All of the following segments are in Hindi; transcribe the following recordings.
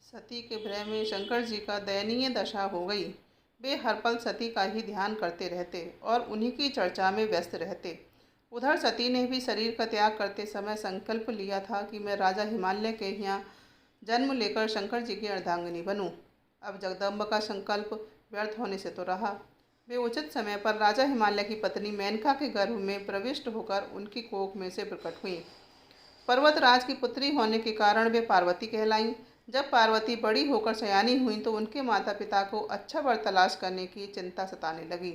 सती के भय में शंकर जी का दयनीय दशा हो गई। वे हर पल सती का ही ध्यान करते रहते और उन्हीं की चर्चा में व्यस्त रहते। उधर सती ने भी शरीर का त्याग करते समय संकल्प लिया था कि मैं राजा हिमालय के यहाँ जन्म लेकर शंकर जी की अर्धांगिनी बनूं। अब जगदम्बा का संकल्प व्यर्थ होने से तो रहा। वे उचित समय पर राजा हिमालय की पत्नी मेनका के गर्भ में प्रविष्ट होकर उनकी कोख में से प्रकट हुई। पर्वतराज की पुत्री होने के कारण वे पार्वती कहलाईं। जब पार्वती बड़ी होकर सयानी हुई तो उनके माता पिता को अच्छा वर तलाश करने की चिंता सताने लगी।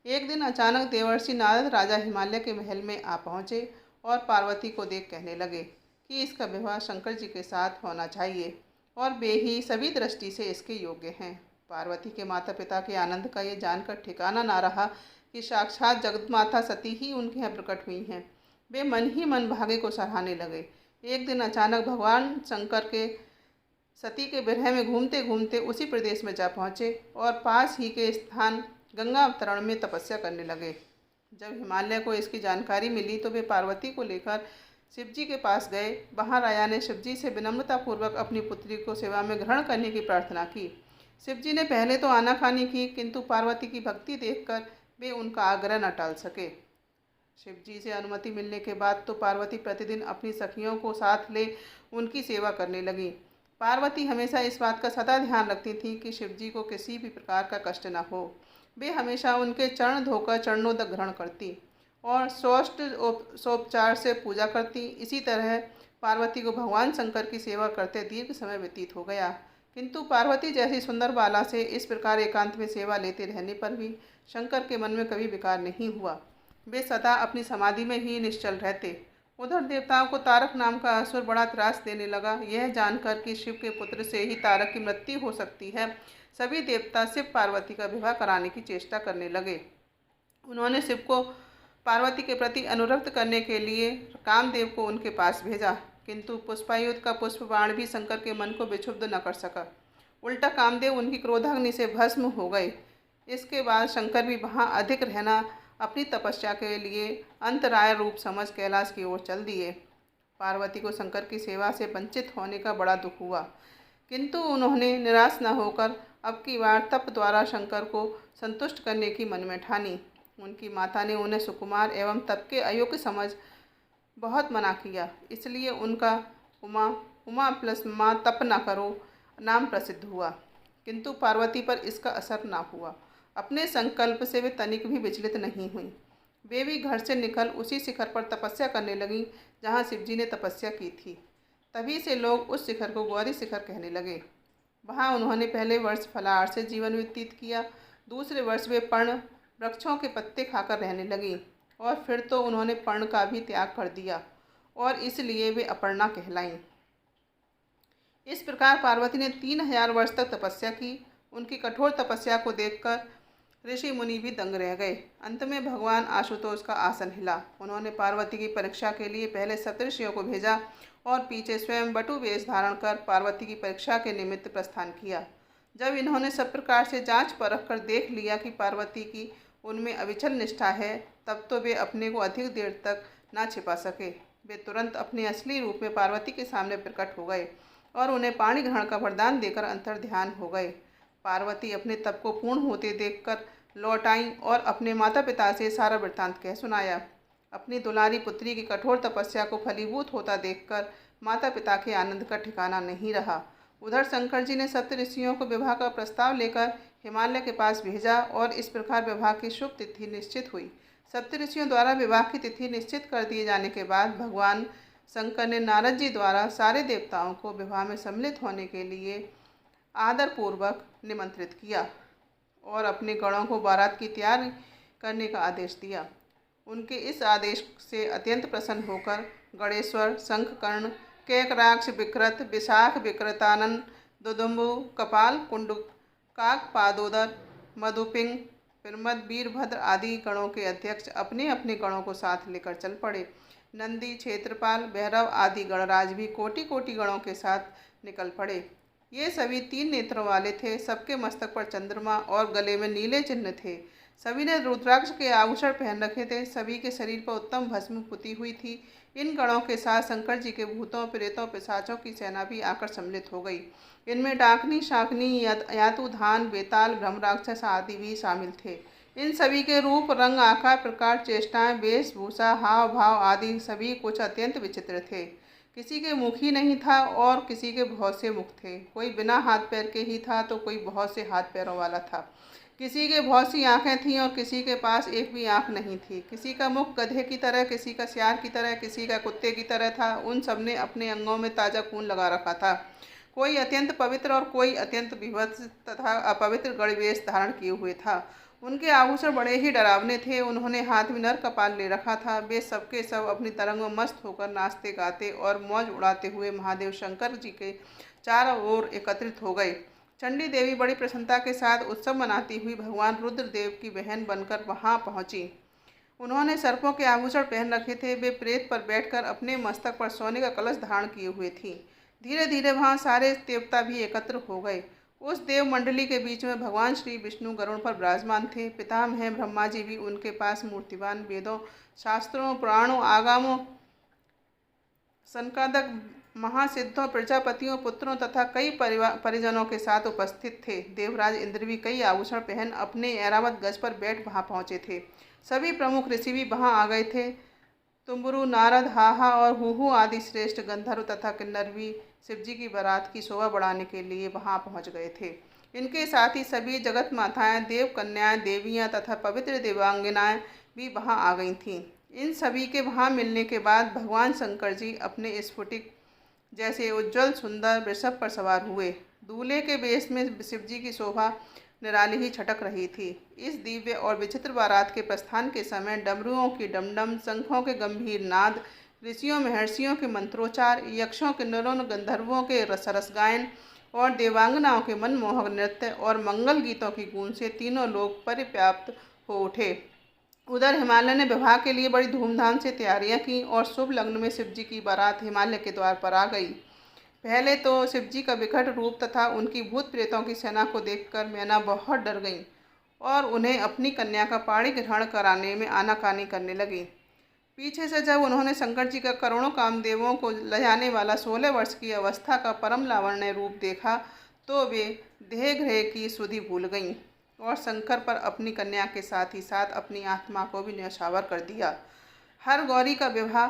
एक दिन अचानक देवर्षि नारद राजा हिमालय के महल में आ पहुँचे और पार्वती को देख कहने लगे कि इसका विवाह शंकर जी के साथ होना चाहिए और वे ही सभी दृष्टि से इसके योग्य हैं। पार्वती के माता पिता के आनंद का ये जानकर ठिकाना ना रहा कि साक्षात जगन्माता सती ही उनके यहाँ प्रकट हुई हैं। वे मन ही मन भाग्य को सराहने लगे। एक दिन अचानक भगवान शंकर के सती के विरह में घूमते घूमते उसी प्रदेश में जा पहुँचे और पास ही के स्थान गंगा अवतरण में तपस्या करने लगे। जब हिमालय को इसकी जानकारी मिली तो वे पार्वती को लेकर शिवजी के पास गए। वहाँ राजा ने शिवजी से विनम्रतापूर्वक अपनी पुत्री को सेवा में ग्रहण करने की प्रार्थना की। शिवजी ने पहले तो आनाकानी की, किंतु पार्वती की भक्ति देखकर वे उनका आग्रह न टाल सके। शिवजी से अनुमति मिलने के बाद तो पार्वती प्रतिदिन अपनी सखियों को साथ ले उनकी सेवा करने लगी। पार्वती हमेशा इस बात का सदा ध्यान रखती थी कि शिवजी को किसी भी प्रकार का कष्ट न हो। वे हमेशा उनके चरण धोकर चरणोदक ग्रहण करती और षोडशोपचार से पूजा करती। इसी तरह पार्वती को भगवान शंकर की सेवा करते दीर्घ समय व्यतीत हो गया, किंतु पार्वती जैसी सुंदर बाला से इस प्रकार एकांत में सेवा लेते रहने पर भी शंकर के मन में कभी विकार नहीं हुआ। वे सदा अपनी समाधि में ही निश्चल रहते। उधर देवताओं को तारक नाम का असुर बड़ा त्रास देने लगा। यह जानकर कि शिव के पुत्र से ही तारक की मृत्यु हो सकती है, सभी देवता शिव पार्वती का विवाह कराने की चेष्टा करने लगे। उन्होंने शिव को पार्वती के प्रति अनुरक्त करने के लिए कामदेव को उनके पास भेजा, किंतु पुष्पायुध का पुष्प बाण भी शंकर के मन को विक्षुब्ध न कर सका। उल्टा कामदेव उनकी क्रोधाग्नि से भस्म हो गए। इसके बाद शंकर भी वहाँ अधिक रहना अपनी तपस्या के लिए अंतराय रूप समझ कैलाश की ओर चल दिए। पार्वती को शंकर की सेवा से वंचित होने का बड़ा दुख हुआ, किंतु उन्होंने निराश न होकर अब की बार तप द्वारा शंकर को संतुष्ट करने की मन में ठानी। उनकी माता ने उन्हें सुकुमार एवं तप के अयोग्य समझ बहुत मना किया, इसलिए उनका उमा उमा प्लस माँ तप न करो नाम प्रसिद्ध हुआ, किंतु पार्वती पर इसका असर न हुआ। अपने संकल्प से वे तनिक भी विचलित नहीं हुई। वे भी घर से निकल उसी शिखर पर तपस्या करने लगीं जहाँ शिवजी ने तपस्या की थी। तभी से लोग उस शिखर को गौरी शिखर कहने लगे। वहाँ उन्होंने पहले वर्ष फलाहार से जीवन व्यतीत किया, दूसरे वर्ष वे पर्ण वृक्षों के पत्ते खाकर रहने लगीं और फिर तो उन्होंने पर्ण का भी त्याग कर दिया और इसलिए वे अपर्णा कहलाईं। इस प्रकार पार्वती ने 3000 वर्ष तक तपस्या की। उनकी कठोर तपस्या को देखकर ऋषि मुनि भी दंग रह गए। अंत में भगवान आशुतोष का आसन हिला। उन्होंने पार्वती की परीक्षा के लिए पहले सप्तऋषियों को भेजा और पीछे स्वयं बटु वेश धारण कर पार्वती की परीक्षा के निमित्त प्रस्थान किया। जब इन्होंने सब प्रकार से जांच परख कर देख लिया कि पार्वती की उनमें अविचल निष्ठा है, तब तो वे अपने को अधिक देर तक ना छिपा सके। वे तुरंत अपने असली रूप में पार्वती के सामने प्रकट हो गए और उन्हें पाणी ग्रहण का वरदान देकर अंतर्ध्यान हो गए। पार्वती अपने तप को पूर्ण होते देखकर लौट आईं और अपने माता पिता से सारा वृत्तांत कह सुनाया। अपनी दुलारी पुत्री की कठोर तपस्या को फलीभूत होता देखकर माता पिता के आनंद का ठिकाना नहीं रहा। उधर शंकर जी ने सप्तऋषियों को विवाह का प्रस्ताव लेकर हिमालय के पास भेजा और इस प्रकार विवाह की शुभ तिथि निश्चित हुई। सप्तऋषियों द्वारा विवाह की तिथि निश्चित कर दिए जाने के बाद भगवान शंकर ने नारद जी द्वारा सारे देवताओं को विवाह में सम्मिलित होने के लिए आदरपूर्वक निमंत्रित किया और अपने गणों को बारात की तैयारी करने का आदेश दिया। उनके इस आदेश से अत्यंत प्रसन्न होकर गणेश्वर, शंखकर्ण, कैकराक्ष, विकृत, विशाख, विकृतानन, दुदुम्बु, कपाल, कुंडुक, काक, पादोदर, मधुपिंग, प्रमद, वीरभद्र आदि गणों के अध्यक्ष अपने अपने गणों को साथ लेकर चल पड़े। नंदी, क्षेत्रपाल, भैरव आदि गणराज भी कोटि कोटि गणों के साथ निकल पड़े। ये सभी 3 नेत्रों वाले थे। सबके मस्तक पर चंद्रमा और गले में नीले चिन्ह थे। सभी ने रुद्राक्ष के आभूषण पहन रखे थे। सभी के शरीर पर उत्तम भस्म पुती हुई थी। इन गणों के साथ शंकर जी के भूतों, प्रेतों, पिशाचों की सेना भी आकर सम्मिलित हो गई। इनमें डाकनी, शाकनी, यातुधान, बेताल, ब्रह्म राक्षस आदि भी शामिल थे। इन सभी के रूप, रंग, आकार, प्रकार, चेष्टाएं, वेशभूषा, हाव भाव आदि सभी कुछ अत्यंत विचित्र थे। किसी के मुख ही नहीं था और किसी के बहुत से मुख थे। कोई बिना हाथ पैर के ही था तो कोई बहुत से हाथ पैरों वाला था। किसी के बहुत सी आंखें थीं और किसी के पास एक भी आंख नहीं थी। किसी का मुख गधे की तरह, किसी का सियार की तरह, किसी का कुत्ते की तरह था। उन सब ने अपने अंगों में ताज़ा खून लगा रखा था। कोई अत्यंत पवित्र और कोई अत्यंत विभत्स तथा अपवित्र गणवेश धारण किए हुए था। उनके आभूषण बड़े ही डरावने थे। उन्होंने हाथ में नर कपाल ले रखा था। वे सबके सब अपनी तरंग में मस्त होकर नाचते गाते और मौज उड़ाते हुए महादेव शंकर जी के चारों ओर एकत्रित हो गए। चंडी देवी बड़ी प्रसन्नता के साथ उत्सव मनाती हुई भगवान रुद्रदेव की बहन बनकर वहां पहुंची। उन्होंने सर्पों के आभूषण पहन रखे थे। वे प्रेत पर बैठकर अपने मस्तक पर सोने का कलश धारण किए हुए थी। धीरे धीरे वहां सारे देवता भी एकत्र हो गए। उस देव मंडली के बीच में भगवान श्री विष्णु गरुड़ पर विराजमान थे। पितामह ब्रह्मा जी भी उनके पास मूर्तिवान वेदों, शास्त्रों, पुराणों, आगमों, संकादक, महासिद्धों, प्रजापतियों, पुत्रों तथा कई परिजनों के साथ उपस्थित थे। देवराज इंद्र भी कई आभूषण पहन अपने ऐरावत गज पर बैठ वहां पहुंचे थे। सभी प्रमुख ऋषि भी वहां आ गए थे। तुम्बरु, नारद, हाहा और हुहु आदि श्रेष्ठ गंधर्व तथा किन्नर भी शिवजी की बारात की शोभा बढ़ाने के लिए वहां पहुंच गए थे। इनके साथ ही सभी जगत माताएं, देव कन्याएं, देवियां तथा पवित्र देवांगनाएं भी वहां आ गई थीं। इन सभी के वहां मिलने के बाद भगवान शंकर जी अपने स्फटिक जैसे उज्ज्वल सुंदर वृषभ पर सवार हुए। दूल्हे के वेश में शिवजी की शोभा निराली ही छटक रही थी। इस दिव्य और विचित्र बारात के प्रस्थान के समय डमरुओं की डमडम, शंखों के गंभीर नाद, ऋषियों महर्षियों के मंत्रोच्चार, यक्षों, किन्नरों, गंधर्वों के सरस गायन और देवांगनाओं के मनमोहक नृत्य और मंगल गीतों की गूंज से तीनों लोग परिव्याप्त हो उठे। उधर हिमालय ने विवाह के लिए बड़ी धूमधाम से तैयारियां की और शुभ लग्न में शिवजी की बारात हिमालय के द्वार पर आ गई। पहले तो शिवजी का विकट रूप तथा उनकी भूत प्रेतों की सेना को देखकर मैना बहुत डर गईं और उन्हें अपनी कन्या का पाणी ग्रहण कराने में आनाकानी करने लगी। पीछे से जब उन्होंने शंकर जी का करोड़ों कामदेवों को लजाने वाला 16 वर्ष की अवस्था का परम लावण्य रूप देखा तो वे देहग्रह की सुधि भूल गईं और शंकर पर अपनी कन्या के साथ ही साथ अपनी आत्मा को भी न्यौछावर कर दिया। हर गौरी का विवाह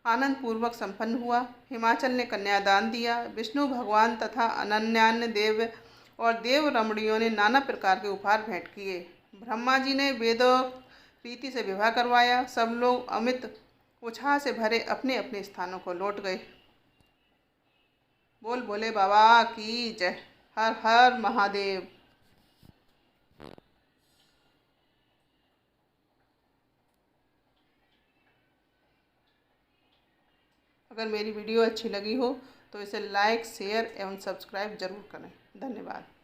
आनंद पूर्वक संपन्न हुआ। हिमाचल ने कन्यादान दिया। विष्णु भगवान तथा अनन्यान्य देव और देव रमणियों ने नाना प्रकार के उपहार भेंट किए। ब्रह्मा जी ने वेदों रीति से विवाह करवाया। सब लोग अमित उत्साह से भरे अपने अपने स्थानों को लौट गए। बोल बोले बाबा की जय। हर हर महादेव। अगर मेरी वीडियो अच्छी लगी हो तो इसे लाइक, शेयर एवं सब्सक्राइब जरूर करें। धन्यवाद।